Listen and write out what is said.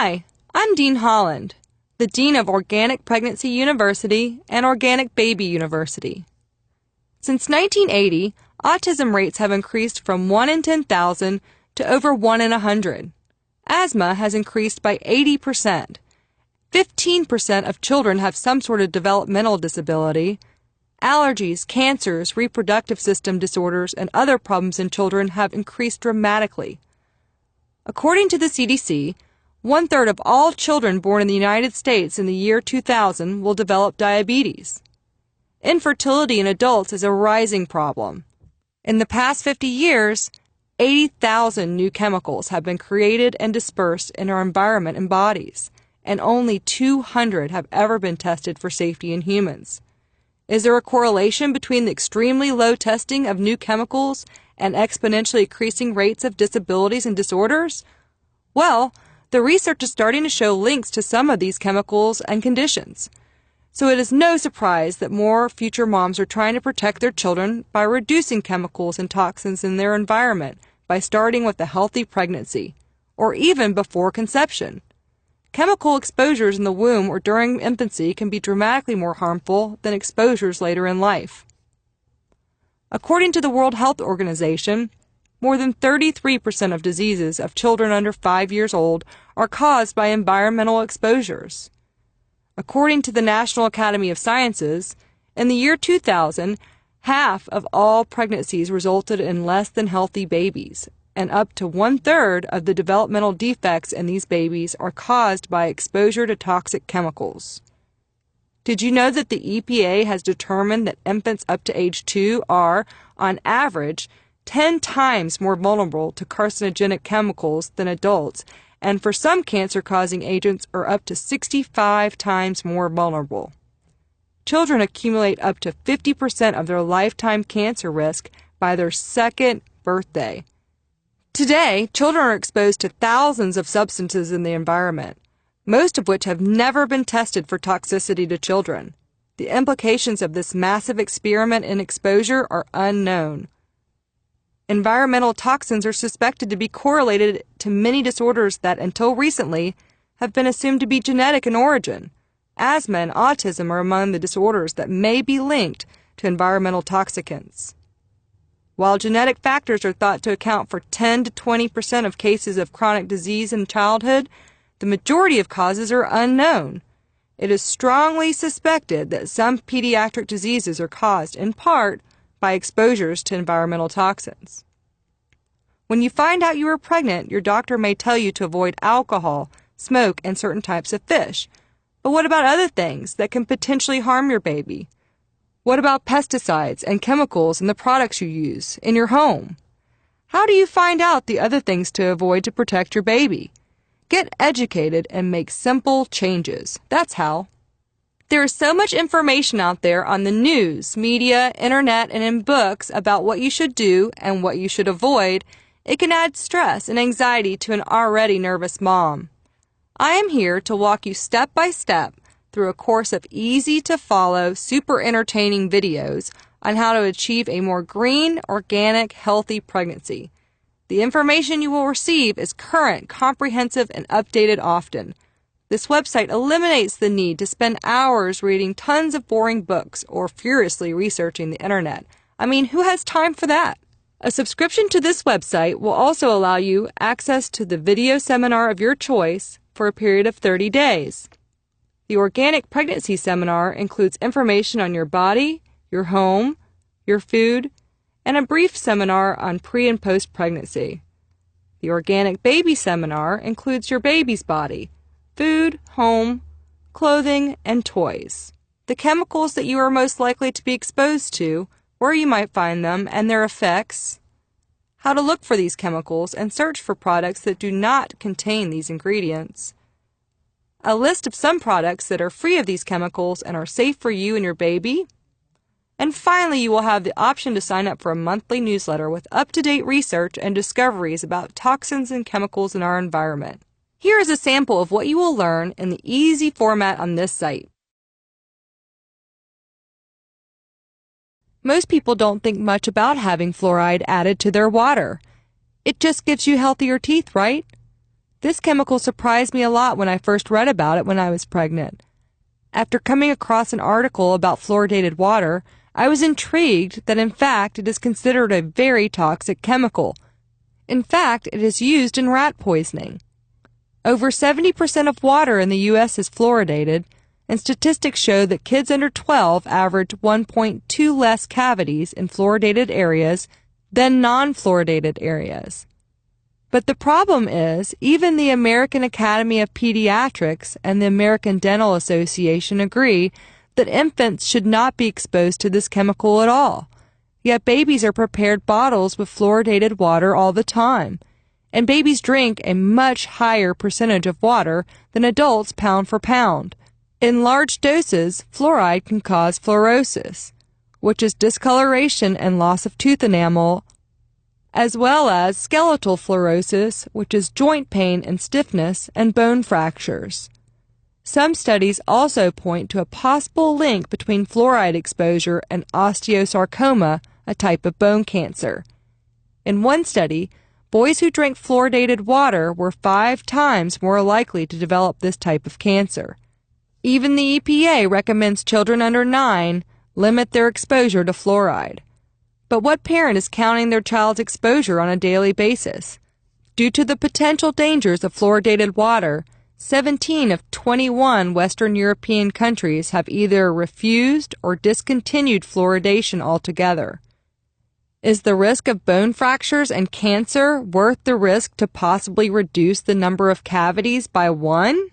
Hi, I'm Dean Holland, the Dean of Organic Pregnancy University and Organic Baby University. Since 1980, autism rates have increased from 1 in 10,000 to over 1 in 100. Asthma has increased by 80%. 15% of children have some sort of developmental disability. Allergies, cancers, reproductive system disorders, and other problems in children have increased dramatically. According to the CDC, 1/3 of all children born in the United States in the year 2000 will develop diabetes. Infertility in adults is a rising problem. In the past 50 years, 80,000 new chemicals have been created and dispersed in our environment and bodies, and only 200 have ever been tested for safety in humans. Is there a correlation between the extremely low testing of new chemicals and exponentially increasing rates of disabilities and disorders? Well, the research is starting to show links to some of these chemicals and conditions. So it is no surprise that more future moms are trying to protect their children by reducing chemicals and toxins in their environment by starting with a healthy pregnancy, or even before conception. Chemical exposures in the womb or during infancy can be dramatically more harmful than exposures later in life. According to the World Health Organization, more than 33% of diseases of children under 5 years old are caused by environmental exposures. According to the National Academy of Sciences, in the year 2000, half of all pregnancies resulted in less than healthy babies, and up to 1/3 of the developmental defects in these babies are caused by exposure to toxic chemicals. Did you know that the EPA has determined that infants up to age 2 are, on average, 10 times more vulnerable to carcinogenic chemicals than adults, and for some cancer-causing agents are up to 65 times more vulnerable. Children accumulate up to 50% of their lifetime cancer risk by their second birthday. Today, children are exposed to thousands of substances in the environment, most of which have never been tested for toxicity to children. The implications of this massive experiment in exposure are unknown. Environmental toxins are suspected to be correlated to many disorders that, until recently, have been assumed to be genetic in origin. Asthma and autism are among the disorders that may be linked to environmental toxicants. While genetic factors are thought to account for 10 to 20% of cases of chronic disease in childhood, the majority of causes are unknown. It is strongly suspected that some pediatric diseases are caused, in part, by exposures to environmental toxins. When you find out you are pregnant, your doctor may tell you to avoid alcohol, smoke, and certain types of fish. But what about other things that can potentially harm your baby? What about pesticides and chemicals in the products you use in your home? How do you find out the other things to avoid to protect your baby? Get educated and make simple changes. That's how. There is so much information out there on the news, media, internet, and in books about what you should do and what you should avoid. It can add stress and anxiety to an already nervous mom. I am here to walk you step by step through a course of easy-to-follow, super entertaining videos on how to achieve a more green, organic, healthy pregnancy. The information you will receive is current, comprehensive, and updated often. This website eliminates the need to spend hours reading tons of boring books or furiously researching the internet. I mean, who has time for that? A subscription to this website will also allow you access to the video seminar of your choice for a period of 30 days. The Organic Pregnancy Seminar includes information on your body, your home, your food, and a brief seminar on pre- and post-pregnancy. The Organic Baby Seminar includes your baby's body, food, home, clothing, and toys. The chemicals that you are most likely to be exposed to, where you might find them, and their effects, how to look for these chemicals and search for products that do not contain these ingredients, a list of some products that are free of these chemicals and are safe for you and your baby, and finally you will have the option to sign up for a monthly newsletter with up-to-date research and discoveries about toxins and chemicals in our environment. Here is a sample of what you will learn in the easy format on this site. Most people don't think much about having fluoride added to their water. It just gives you healthier teeth, right? This chemical surprised me a lot when I first read about it when I was pregnant. After coming across an article about fluoridated water, I was intrigued that in fact it is considered a very toxic chemical. In fact, it is used in rat poisoning. Over 70% of water in the U.S. is fluoridated, and statistics show that kids under 12 average 1.2 less cavities in fluoridated areas than non-fluoridated areas. But the problem is, even the American Academy of Pediatrics and the American Dental Association agree that infants should not be exposed to this chemical at all. Yet babies are prepared bottles with fluoridated water all the time, and babies drink a much higher percentage of water than adults pound for pound. In large doses, fluoride can cause fluorosis, which is discoloration and loss of tooth enamel, as well as skeletal fluorosis, which is joint pain and stiffness and bone fractures. Some studies also point to a possible link between fluoride exposure and osteosarcoma, a type of bone cancer. In one study, boys who drank fluoridated water were 5 times more likely to develop this type of cancer. Even the EPA recommends children under 9 limit their exposure to fluoride. But what parent is counting their child's exposure on a daily basis? Due to the potential dangers of fluoridated water, 17 of 21 Western European countries have either refused or discontinued fluoridation altogether. Is the risk of bone fractures and cancer worth the risk to possibly reduce the number of cavities by 1?